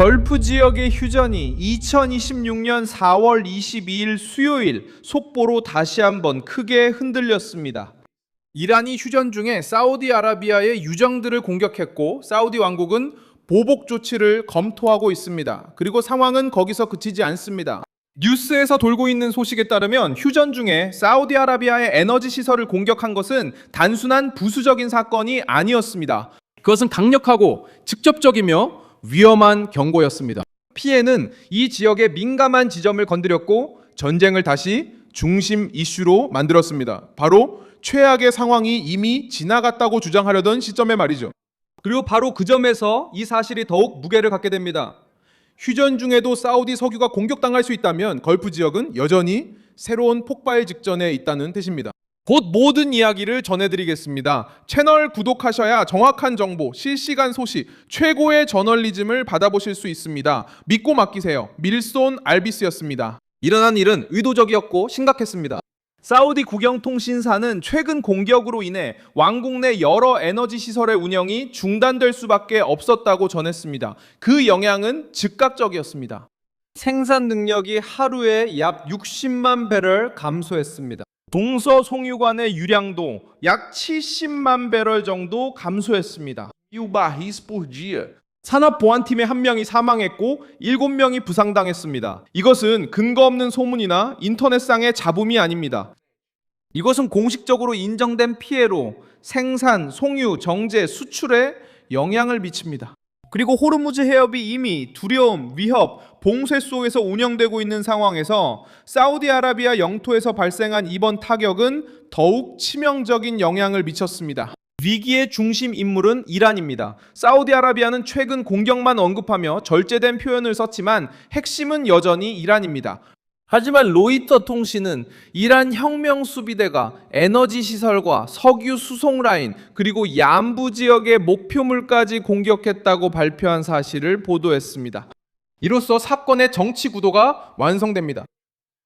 걸프 지역의 휴전이 2026년 4월 22일 수요일 속보로 다시 한번 크게 흔들렸습니다. 이란이 휴전 중에 사우디아라비아의 유정들을 공격했고 사우디 왕국은 보복 조치를 검토하고 있습니다. 그리고 상황은 거기서 그치지 않습니다. 뉴스에서 돌고 있는 소식에 따르면 휴전 중에 사우디아라비아의 에너지 시설을 공격한 것은 단순한 부수적인 사건이 아니었습니다. 그것은 강력하고 직접적이며 위험한 경고였습니다. 피해는 이 지역의 민감한 지점을 건드렸고 전쟁을 다시 중심 이슈로 만들었습니다. 바로 최악의 상황이 이미 지나갔다고 주장하려던 시점에 말이죠. 그리고 바로 그 점에서 이 사실이 더욱 무게를 갖게 됩니다. 휴전 중에도 사우디 석유가 공격당할 수 있다면 걸프 지역은 여전히 새로운 폭발 직전에 있다는 뜻입니다. 곧 모든 이야기를 전해드리겠습니다. 채널 구독하셔야 정확한 정보, 실시간 소식, 최고의 저널리즘을 받아보실 수 있습니다. 믿고 맡기세요. 밀손 알비스였습니다. 일어난 일은 의도적이었고 심각했습니다. 사우디 국영통신사는 최근 공격으로 인해 왕국 내 여러 에너지 시설의 운영이 중단될 수밖에 없었다고 전했습니다. 그 영향은 즉각적이었습니다. 생산 능력이 하루에 약 60만 배럴 감소했습니다. 동서 송유관의 유량도 약 70만 배럴 정도 감소했습니다. 산업보안팀의 한 명이 사망했고 7명이 부상당했습니다. 이것은 근거 없는 소문이나 인터넷상의 잡음이 아닙니다. 이것은 공식적으로 인정된 피해로 생산, 송유, 정제, 수출에 영향을 미칩니다. 그리고 호르무즈 해협이 이미 두려움, 위협, 봉쇄 속에서 운영되고 있는 상황에서 사우디아라비아 영토에서 발생한 이번 타격은 더욱 치명적인 영향을 미쳤습니다. 위기의 중심 인물은 이란입니다. 사우디아라비아는 최근 공격만 언급하며 절제된 표현을 썼지만 핵심은 여전히 이란입니다. 하지만 로이터 통신은 이란 혁명 수비대가 에너지 시설과 석유 수송 라인 그리고 얌부 지역의 목표물까지 공격했다고 발표한 사실을 보도했습니다. 이로써 사건의 정치 구도가 완성됩니다.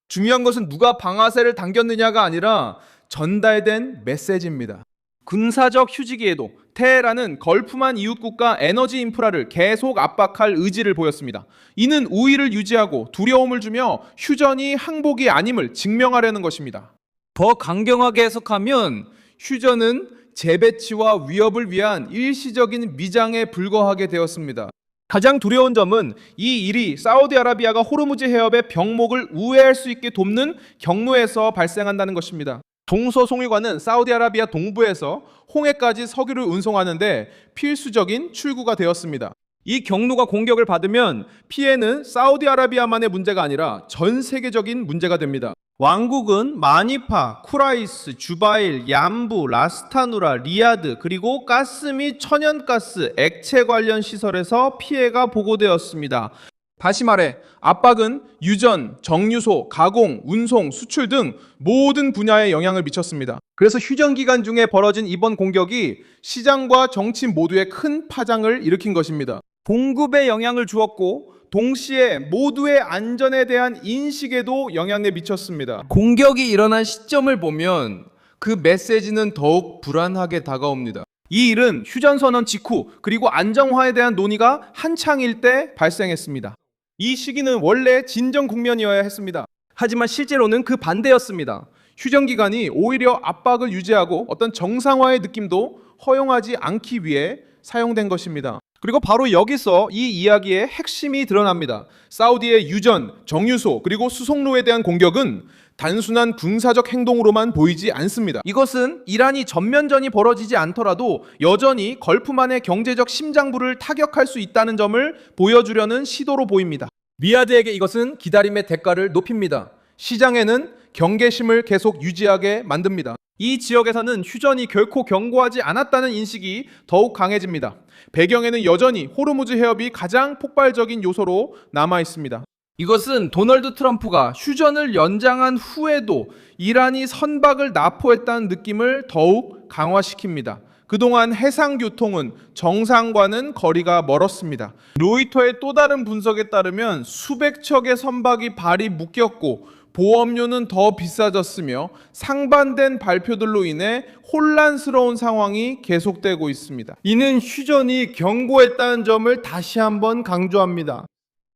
중요한 것은 누가 방아쇠를 당겼느냐가 아니라 전달된 메시지입니다. 군사적 휴지기에도 테헤란은 걸프만 이웃국가 에너지 인프라를 계속 압박할 의지를 보였습니다. 이는 우위를 유지하고 두려움을 주며 휴전이 항복이 아님을 증명하려는 것입니다. 더 강경하게 해석하면 휴전은 재배치와 위협을 위한 일시적인 미장에 불과하게 되었습니다. 가장 두려운 점은 이 일이 사우디아라비아가 호르무즈 해협의 병목을 우회할 수 있게 돕는 경로에서 발생한다는 것입니다. 동서 송유관은 사우디아라비아 동부에서 홍해까지 석유를 운송하는데 필수적인 출구가 되었습니다. 이 경로가 공격을 받으면 피해는 사우디아라비아만의 문제가 아니라 전 세계적인 문제가 됩니다. 왕국은 마니파, 쿠라이스, 주바일, 얌부, 라스타누라, 리야드 그리고 가스 및 천연가스, 액체 관련 시설에서 피해가 보고되었습니다. 다시 말해 압박은 유전, 정유소, 가공, 운송, 수출 등 모든 분야에 영향을 미쳤습니다. 그래서 휴전 기간 중에 벌어진 이번 공격이 시장과 정치 모두에 큰 파장을 일으킨 것입니다. 공급에 영향을 주었고 동시에 모두의 안전에 대한 인식에도 영향을 미쳤습니다. 공격이 일어난 시점을 보면 그 메시지는 더욱 불안하게 다가옵니다. 이 일은 휴전선언 직후 그리고 안정화에 대한 논의가 한창일 때 발생했습니다. 이 시기는 원래 진정 국면이어야 했습니다. 하지만 실제로는 그 반대였습니다. 휴전 기간이 오히려 압박을 유지하고 어떤 정상화의 느낌도 허용하지 않기 위해 사용된 것입니다. 그리고 바로 여기서 이 이야기의 핵심이 드러납니다. 사우디의 유전, 정유소 그리고 수송로에 대한 공격은 단순한 군사적 행동으로만 보이지 않습니다. 이것은 이란이 전면전이 벌어지지 않더라도 여전히 걸프만의 경제적 심장부를 타격할 수 있다는 점을 보여주려는 시도로 보입니다. 리야드에게 이것은 기다림의 대가를 높입니다. 시장에는 경계심을 계속 유지하게 만듭니다. 이 지역에서는 휴전이 결코 경고하지 않았다는 인식이 더욱 강해집니다. 배경에는 여전히 호르무즈 해협이 가장 폭발적인 요소로 남아 있습니다. 이것은 도널드 트럼프가 휴전을 연장한 후에도 이란이 선박을 납포했다는 느낌을 더욱 강화시킵니다. 그동안 해상교통은 정상과는 거리가 멀었습니다. 로이터의 또 다른 분석에 따르면 수백 척의 선박이 발이 묶였고 보험료는 더 비싸졌으며 상반된 발표들로 인해 혼란스러운 상황이 계속되고 있습니다. 이는 휴전이 경고했다는 점을 다시 한번 강조합니다.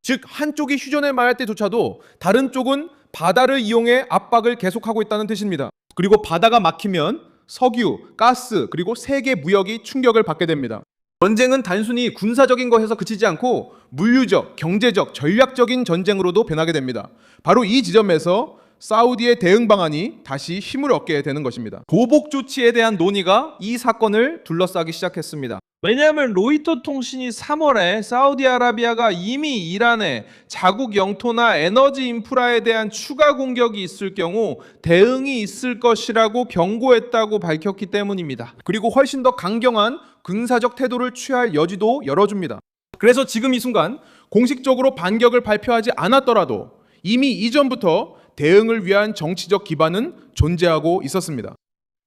즉 한쪽이 휴전을 말할 때조차도 다른 쪽은 바다를 이용해 압박을 계속하고 있다는 뜻입니다. 그리고 바다가 막히면 석유, 가스, 그리고 세계 무역이 충격을 받게 됩니다. 전쟁은 단순히 군사적인 것에서 그치지 않고 물류적, 경제적, 전략적인 전쟁으로도 변하게 됩니다. 바로 이 지점에서 사우디의 대응 방안이 다시 힘을 얻게 되는 것입니다. 보복 조치에 대한 논의가 이 사건을 둘러싸기 시작했습니다. 왜냐하면 로이터 통신이 3월에 사우디아라비아가 이미 이란에 자국 영토나 에너지 인프라에 대한 추가 공격이 있을 경우 대응이 있을 것이라고 경고했다고 밝혔기 때문입니다. 그리고 훨씬 더 강경한 군사적 태도를 취할 여지도 열어줍니다. 그래서 지금 이 순간 공식적으로 반격을 발표하지 않았더라도 이미 이전부터 대응을 위한 정치적 기반은 존재하고 있었습니다.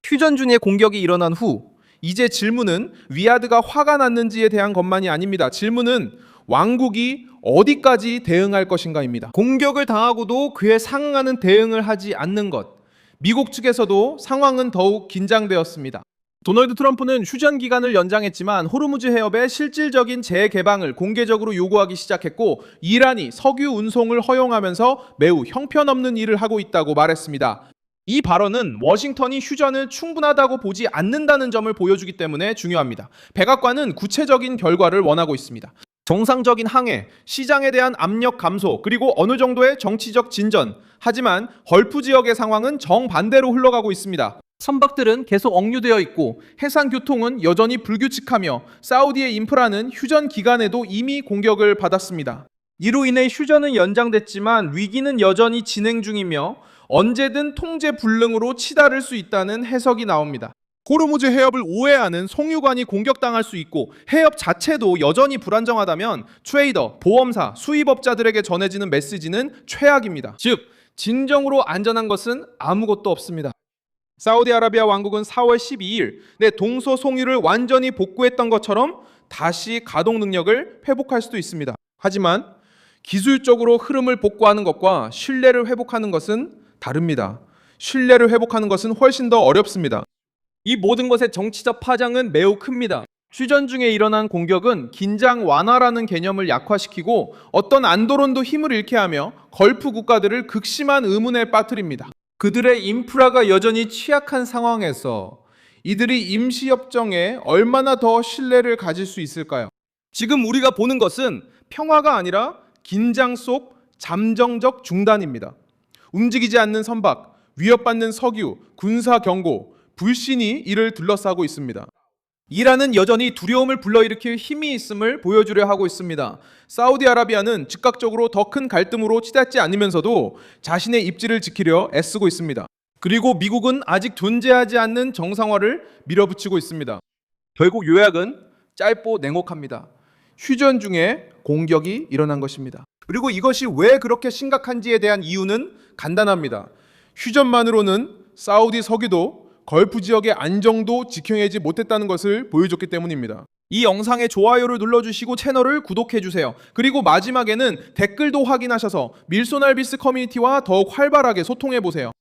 휴전 중에 공격이 일어난 후 이제 질문은 위아드가 화가 났는지에 대한 것만이 아닙니다. 질문은 왕국이 어디까지 대응할 것인가입니다. 공격을 당하고도 그에 상응하는 대응을 하지 않는 것. 미국 측에서도 상황은 더욱 긴장되었습니다. 도널드 트럼프는 휴전 기간을 연장했지만 호르무즈 해협의 실질적인 재개방을 공개적으로 요구하기 시작했고 이란이 석유 운송을 허용하면서 매우 형편없는 일을 하고 있다고 말했습니다. 이 발언은 워싱턴이 휴전을 충분하다고 보지 않는다는 점을 보여주기 때문에 중요합니다. 백악관은 구체적인 결과를 원하고 있습니다. 정상적인 항해, 시장에 대한 압력 감소, 그리고 어느 정도의 정치적 진전. 하지만 걸프 지역의 상황은 정반대로 흘러가고 있습니다. 선박들은 계속 억류되어 있고 해상 교통은 여전히 불규칙하며 사우디의 인프라는 휴전 기간에도 이미 공격을 받았습니다. 이로 인해 휴전은 연장됐지만 위기는 여전히 진행 중이며 언제든 통제 불능으로 치달을 수 있다는 해석이 나옵니다. 호르무즈 해협을 오해하는 송유관이 공격당할 수 있고 해협 자체도 여전히 불안정하다면 트레이더, 보험사, 수입업자들에게 전해지는 메시지는 최악입니다. 즉, 진정으로 안전한 것은 아무것도 없습니다. 사우디아라비아 왕국은 4월 12일 내 동서 송유를 완전히 복구했던 것처럼 다시 가동 능력을 회복할 수도 있습니다. 하지만 기술적으로 흐름을 복구하는 것과 신뢰를 회복하는 것은 다릅니다. 신뢰를 회복하는 것은 훨씬 더 어렵습니다. 이 모든 것의 정치적 파장은 매우 큽니다. 휴전 중에 일어난 공격은 긴장 완화라는 개념을 약화시키고 어떤 안도론도 힘을 잃게 하며 걸프 국가들을 극심한 의문에 빠뜨립니다. 그들의 인프라가 여전히 취약한 상황에서 이들이 임시협정에 얼마나 더 신뢰를 가질 수 있을까요? 지금 우리가 보는 것은 평화가 아니라 긴장 속 잠정적 중단입니다. 움직이지 않는 선박, 위협받는 석유, 군사 경고, 불신이 이를 둘러싸고 있습니다. 이란은 여전히 두려움을 불러일으킬 힘이 있음을 보여주려 하고 있습니다. 사우디아라비아는 즉각적으로 더 큰 갈등으로 치닫지 않으면서도 자신의 입지를 지키려 애쓰고 있습니다. 그리고 미국은 아직 존재하지 않는 정상화를 밀어붙이고 있습니다. 결국 요약은 짧고 냉혹합니다. 휴전 중에 공격이 일어난 것입니다. 그리고 이것이 왜 그렇게 심각한지에 대한 이유는 간단합니다. 휴전만으로는 사우디 석유도 걸프 지역의 안정도 지켜내지 못했다는 것을 보여줬기 때문입니다. 이 영상에 좋아요를 눌러주시고 채널을 구독해주세요. 그리고 마지막에는 댓글도 확인하셔서 밀소날비스 커뮤니티와 더욱 활발하게 소통해보세요.